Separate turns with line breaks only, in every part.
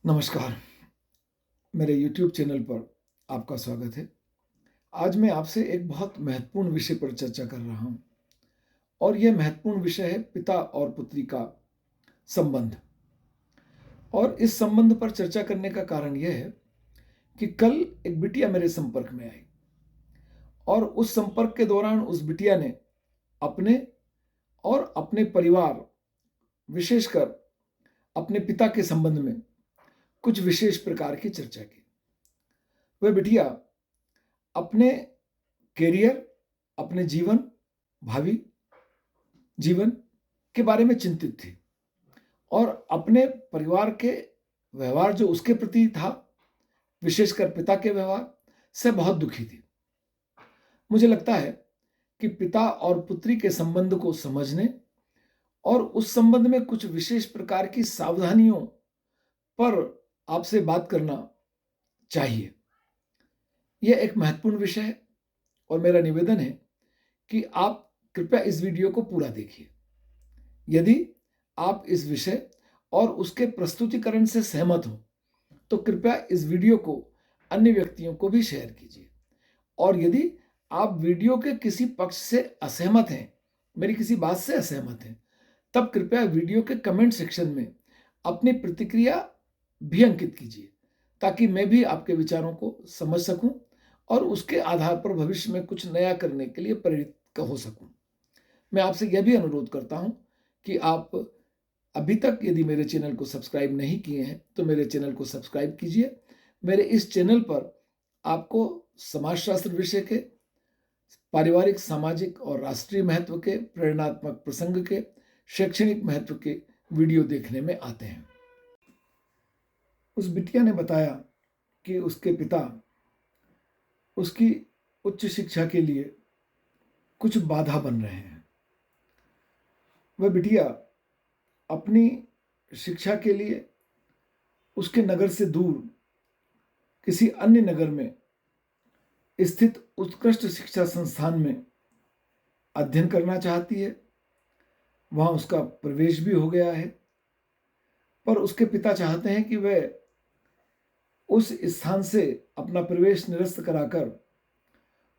नमस्कार, मेरे YouTube channel पर आपका स्वागत है। आज मैं आपसे एक बहुत महत्वपूर्ण विषय पर चर्चा कर रहा हूँ और यह महत्वपूर्ण विषय है पिता और पुत्री का संबंध। और इस संबंध पर चर्चा करने का कारण यह है कि कल एक बिटिया मेरे संपर्क में आई और उस संपर्क के दौरान उस बिटिया ने अपने और अपने परिवार, विशेषकर अपने पिता के संबंध में कुछ विशेष प्रकार की चर्चा की। वह बिटिया अपने कैरियर, अपने जीवन, भावी जीवन के बारे में चिंतित थी और अपने परिवार के व्यवहार जो उसके प्रति था, विशेषकर पिता के व्यवहार से बहुत दुखी थी। मुझे लगता है कि पिता और पुत्री के संबंध को समझने और उस संबंध में कुछ विशेष प्रकार की सावधानियों पर आपसे बात करना चाहिए। यह एक महत्वपूर्ण विषय है और मेरा निवेदन है कि आप कृपया इस वीडियो को पूरा देखिए। यदि आप इस विषय और उसके प्रस्तुतिकरण से सहमत हो, तो कृपया इस वीडियो को अन्य व्यक्तियों को भी शेयर कीजिए। और यदि आप वीडियो के किसी पक्ष से असहमत हैं, मेरी किसी बात से असहमत हैं, तब कृपया वीडियो के कमेंट सेक्शन में अपनी प्रतिक्रिया भी अंकित कीजिए, ताकि मैं भी आपके विचारों को समझ सकूं और उसके आधार पर भविष्य में कुछ नया करने के लिए प्रेरित हो सकूं। मैं आपसे यह भी अनुरोध करता हूं कि आप अभी तक यदि मेरे चैनल को सब्सक्राइब नहीं किए हैं तो मेरे चैनल को सब्सक्राइब कीजिए। मेरे इस चैनल पर आपको समाजशास्त्र विषय के, पारिवारिक, सामाजिक और राष्ट्रीय महत्व के, प्रेरणात्मक प्रसंग के, शैक्षणिक महत्व के वीडियो देखने में आते हैं। उस बिटिया ने बताया कि उसके पिता उसकी उच्च शिक्षा के लिए कुछ बाधा बन रहे हैं। वह बिटिया अपनी शिक्षा के लिए उसके नगर से दूर किसी अन्य नगर में स्थित उत्कृष्ट शिक्षा संस्थान में अध्ययन करना चाहती है। वहां उसका प्रवेश भी हो गया है, पर उसके पिता चाहते हैं कि वह उस स्थान से अपना प्रवेश निरस्त कराकर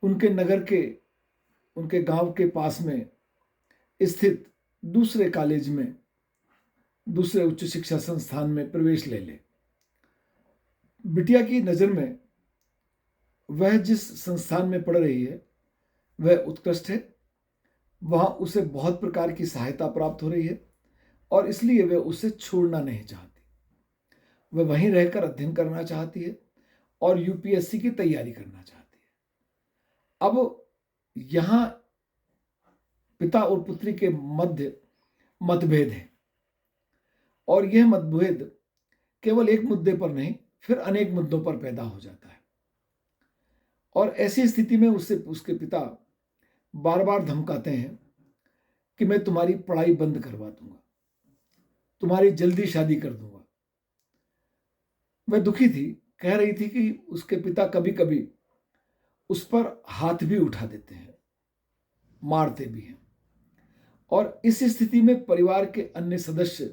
उनके नगर के, उनके गांव के पास में स्थित दूसरे कॉलेज में, दूसरे उच्च शिक्षा संस्थान में प्रवेश ले ले। बिटिया की नज़र में वह जिस संस्थान में पढ़ रही है वह उत्कृष्ट है, वहां उसे बहुत प्रकार की सहायता प्राप्त हो रही है और इसलिए वह उसे छोड़ना नहीं चाहती। वह वहीं रहकर अध्ययन करना चाहती है और यूपीएससी की तैयारी करना चाहती है। अब यहां पिता और पुत्री के मध्य मतभेद है और यह मतभेद केवल एक मुद्दे पर नहीं, फिर अनेक मुद्दों पर पैदा हो जाता है। और ऐसी स्थिति में उसके पिता बार बार धमकाते हैं कि मैं तुम्हारी पढ़ाई बंद करवा दूंगा, तुम्हारी जल्दी शादी कर दूंगा। वह दुखी थी, कह रही थी कि उसके पिता कभी कभी उस पर हाथ भी उठा देते हैं, मारते भी हैं। और इस स्थिति में परिवार के अन्य सदस्य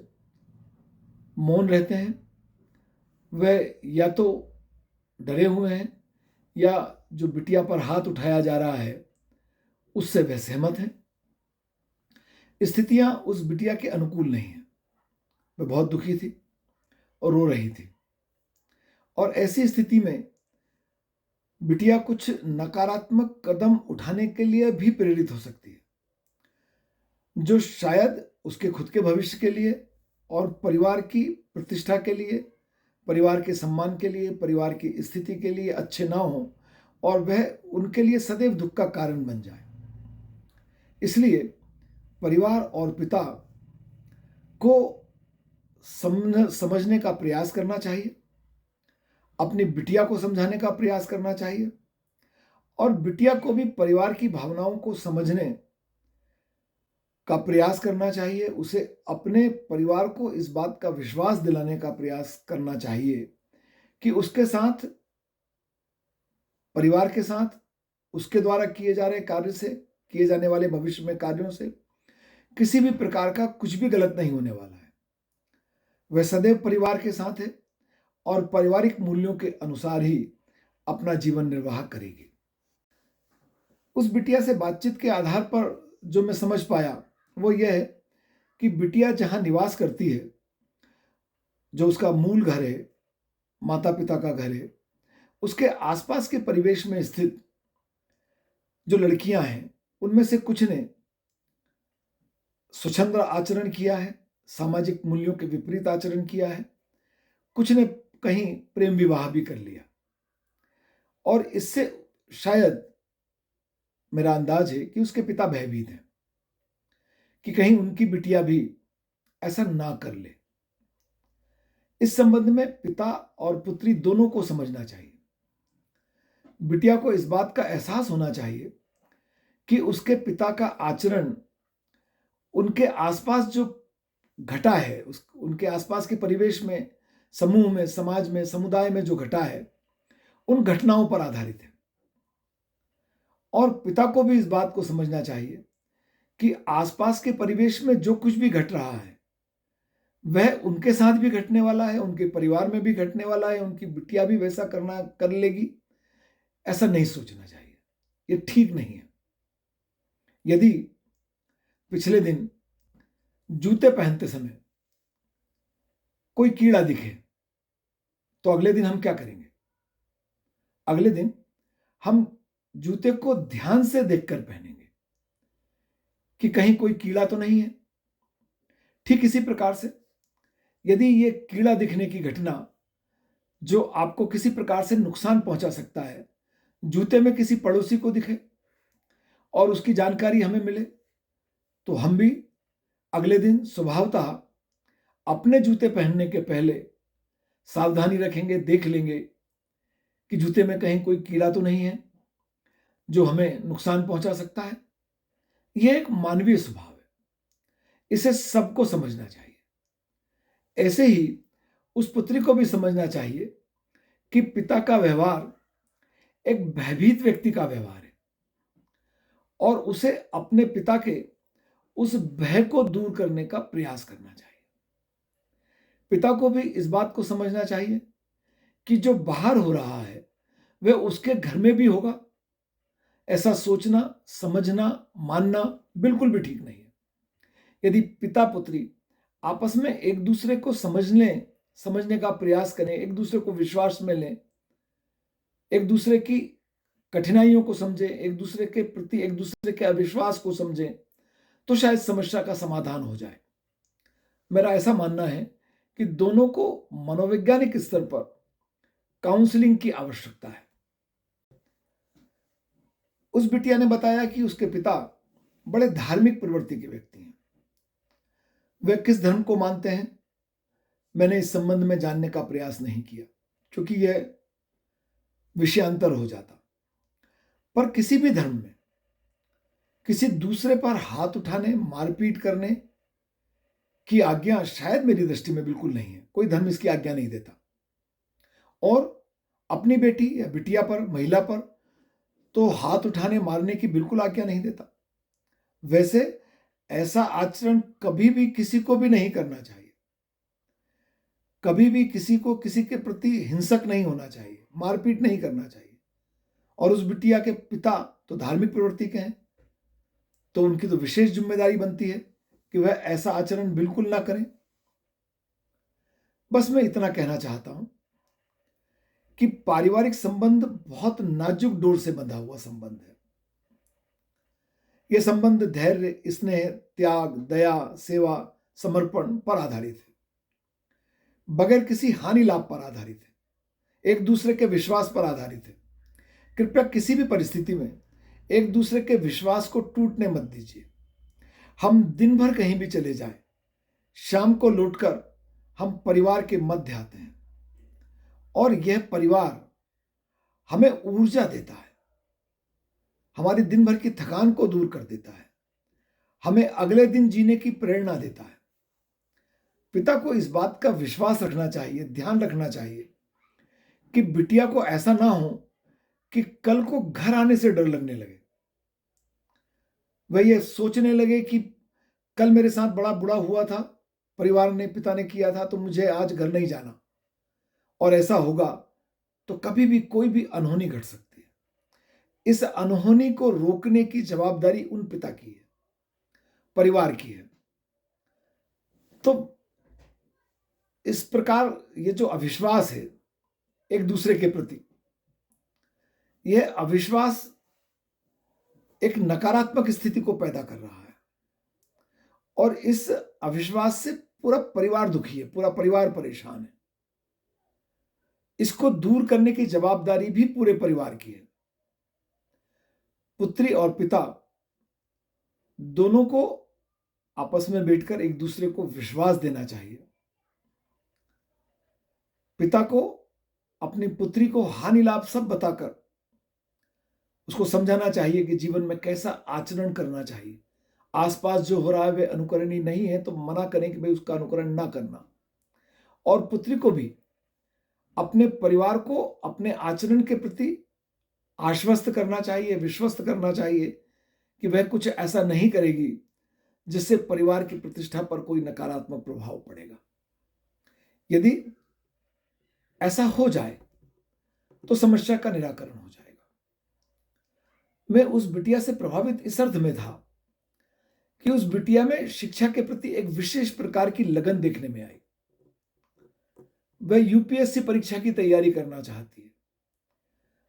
मौन रहते हैं। वह या तो डरे हुए हैं या जो बिटिया पर हाथ उठाया जा रहा है उससे वह सहमत है। स्थितियां उस बिटिया के अनुकूल नहीं है। वह बहुत दुखी थी और रो रही थी और ऐसी स्थिति में बिटिया कुछ नकारात्मक कदम उठाने के लिए भी प्रेरित हो सकती है, जो शायद उसके खुद के भविष्य के लिए और परिवार की प्रतिष्ठा के लिए, परिवार के सम्मान के लिए, परिवार की स्थिति के लिए अच्छे ना हो और वह उनके लिए सदैव दुख का कारण बन जाए। इसलिए परिवार और पिता को समझने का प्रयास करना चाहिए, अपनी बिटिया को समझाने का प्रयास करना चाहिए और बिटिया को भी परिवार की भावनाओं को समझने का प्रयास करना चाहिए। उसे अपने परिवार को इस बात का विश्वास दिलाने का प्रयास करना चाहिए कि उसके साथ, परिवार के साथ, उसके द्वारा किए जा रहे कार्य से, किए जाने वाले भविष्य में कार्यों से किसी भी प्रकार का कुछ भी गलत नहीं होने वाला है। वह सदैव परिवार के साथ है और पारिवारिक मूल्यों के अनुसार ही अपना जीवन निर्वाह करेगी। उस बिटिया से बातचीत के आधार पर जो मैं समझ पाया वो यह है कि बिटिया जहां निवास करती है, जो उसका मूल घर है, माता पिता का घर है, उसके आसपास के परिवेश में स्थित जो लड़कियां हैं, उनमें से कुछ ने स्वच्छंद आचरण किया है, सामाजिक मूल्यों के विपरीत आचरण किया है, कुछ ने कहीं प्रेम विवाह भी कर लिया। और इससे शायद मेरा अंदाज है कि उसके पिता भयभीत हैं कि कहीं उनकी बिटिया भी ऐसा ना कर ले। इस संबंध में पिता और पुत्री दोनों को समझना चाहिए। बिटिया को इस बात का एहसास होना चाहिए कि उसके पिता का आचरण उनके आसपास जो घटा है, उनके आसपास के परिवेश में, समूह में, समाज में, समुदाय में जो घटा है, उन घटनाओं पर आधारित है। और पिता को भी इस बात को समझना चाहिए कि आसपास के परिवेश में जो कुछ भी घट रहा है वह उनके साथ भी घटने वाला है, उनके परिवार में भी घटने वाला है, उनकी बिटिया भी वैसा कर लेगी, ऐसा नहीं सोचना चाहिए। ये ठीक नहीं है। यदि पिछले दिन जूते पहनते समय कोई कीड़ा दिखे तो अगले दिन हम क्या करेंगे? अगले दिन हम जूते को ध्यान से देखकर पहनेंगे कि कहीं कोई कीड़ा तो नहीं है। ठीक इसी प्रकार से यदि ये कीड़ा दिखने की घटना जो आपको किसी प्रकार से नुकसान पहुंचा सकता है, जूते में किसी पड़ोसी को दिखे और उसकी जानकारी हमें मिले, तो हम भी अगले दिन स्वभावतः अपने जूते पहनने के पहले सावधानी रखेंगे, देख लेंगे कि जूते में कहीं कोई कीड़ा तो नहीं है जो हमें नुकसान पहुंचा सकता है। यह एक मानवीय स्वभाव है, इसे सबको समझना चाहिए। ऐसे ही उस पुत्री को भी समझना चाहिए कि पिता का व्यवहार एक भयभीत व्यक्ति का व्यवहार है और उसे अपने पिता के उस भय को दूर करने का प्रयास करना चाहिए। पिता को भी इस बात को समझना चाहिए कि जो बाहर हो रहा है वह उसके घर में भी होगा। ऐसा सोचना, समझना, मानना बिल्कुल भी ठीक नहीं है। यदि पिता पुत्री आपस में एक दूसरे को समझने का प्रयास करें, एक दूसरे को विश्वास में लें, एक दूसरे की कठिनाइयों को समझें, एक दूसरे के प्रति एक दूसरे के अविश्वास को समझें, तो शायद समस्या का समाधान हो जाए। मेरा ऐसा मानना है कि दोनों को मनोवैज्ञानिक स्तर पर काउंसलिंग की आवश्यकता है। उस बिटिया ने बताया कि उसके पिता बड़े धार्मिक प्रवृत्ति के व्यक्ति हैं। वे किस धर्म को मानते हैं मैंने इस संबंध में जानने का प्रयास नहीं किया, क्योंकि यह विषयांतर हो जाता। पर किसी भी धर्म में किसी दूसरे पर हाथ उठाने, मारपीट करने की आज्ञा शायद मेरी दृष्टि में बिल्कुल नहीं है। कोई धर्म इसकी आज्ञा नहीं देता। और अपनी बेटी या बिटिया पर, महिला पर तो हाथ उठाने, मारने की बिल्कुल आज्ञा नहीं देता। वैसे ऐसा आचरण कभी भी किसी को भी नहीं करना चाहिए। कभी भी किसी को किसी के प्रति हिंसक नहीं होना चाहिए, मारपीट नहीं करना चाहिए। और उस बिटिया के पिता तो धार्मिक प्रवृत्ति के हैं, तो उनकी तो विशेष जिम्मेदारी बनती है कि वह ऐसा आचरण बिल्कुल ना करें। बस मैं इतना कहना चाहता हूं कि पारिवारिक संबंध बहुत नाजुक डोर से बंधा हुआ संबंध है। यह संबंध धैर्य, स्नेह, त्याग, दया, सेवा, समर्पण पर आधारित है, बगैर किसी हानि लाभ पर आधारित है, एक दूसरे के विश्वास पर आधारित है। कृपया किसी भी परिस्थिति में एक दूसरे के विश्वास को टूटने मत दीजिए। हम दिन भर कहीं भी चले जाएं, शाम को लौटकर हम परिवार के मध्य आते हैं और यह परिवार हमें ऊर्जा देता है, हमारी दिन भर की थकान को दूर कर देता है, हमें अगले दिन जीने की प्रेरणा देता है। पिता को इस बात का विश्वास रखना चाहिए, ध्यान रखना चाहिए कि बिटिया को ऐसा ना हो कि कल को घर आने से डर लगने लगे, वह ये सोचने लगे कि कल मेरे साथ बड़ा बुरा हुआ था, परिवार ने, पिता ने किया था, तो मुझे आज घर नहीं जाना। और ऐसा होगा तो कभी भी कोई भी अनहोनी घट सकती है। इस अनहोनी को रोकने की जवाबदारी उन पिता की है, परिवार की है। तो इस प्रकार ये जो अविश्वास है एक दूसरे के प्रति, यह अविश्वास एक नकारात्मक स्थिति को पैदा कर रहा है और इस अविश्वास से पूरा परिवार दुखी है, पूरा परिवार परेशान है। इसको दूर करने की जवाबदारी भी पूरे परिवार की है। पुत्री और पिता दोनों को आपस में बैठकर एक दूसरे को विश्वास देना चाहिए। पिता को अपनी पुत्री को हानि लाभ सब बताकर उसको समझाना चाहिए कि जीवन में कैसा आचरण करना चाहिए। आसपास जो हो रहा है वे अनुकरणीय नहीं है तो मना करें कि भाई उसका अनुकरण ना करना। और पुत्री को भी अपने परिवार को अपने आचरण के प्रति आश्वस्त करना चाहिए, विश्वस्त करना चाहिए कि वह कुछ ऐसा नहीं करेगी जिससे परिवार की प्रतिष्ठा पर कोई नकारात्मक प्रभाव पड़ेगा। यदि ऐसा हो जाए तो समस्या का निराकरण हो जाएगा। मैं उस बिटिया से प्रभावित इस अर्थ में था कि उस बिटिया में शिक्षा के प्रति एक विशेष प्रकार की लगन देखने में आई। वह यूपीएससी परीक्षा की तैयारी करना चाहती है।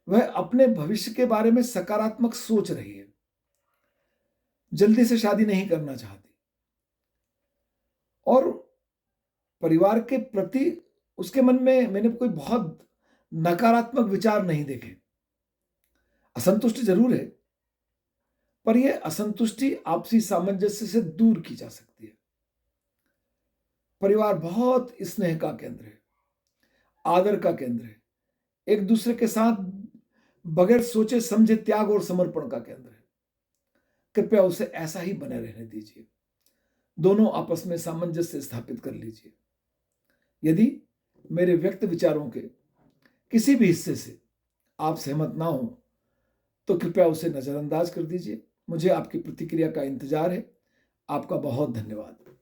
वह अपने भविष्य के बारे में सकारात्मक सोच रही है। जल्दी से शादी नहीं करना चाहती और परिवार के प्रति उसके मन में मैंने कोई बहुत नकारात्मक विचार नहीं देखे। असंतुष्टि जरूर है, पर यह असंतुष्टि आपसी सामंजस्य से दूर की जा सकती है। परिवार बहुत स्नेह का केंद्र है, आदर का केंद्र है, एक दूसरे के साथ बगैर सोचे समझे त्याग और समर्पण का केंद्र है। कृपया उसे ऐसा ही बने रहने दीजिए। दोनों आपस में सामंजस्य स्थापित कर लीजिए। यदि मेरे व्यक्त विचारों के किसी भी हिस्से से आप सहमत ना हो तो कृपया उसे नजरअंदाज कर दीजिए। मुझे आपकी प्रतिक्रिया का इंतजार है। आपका बहुत धन्यवाद।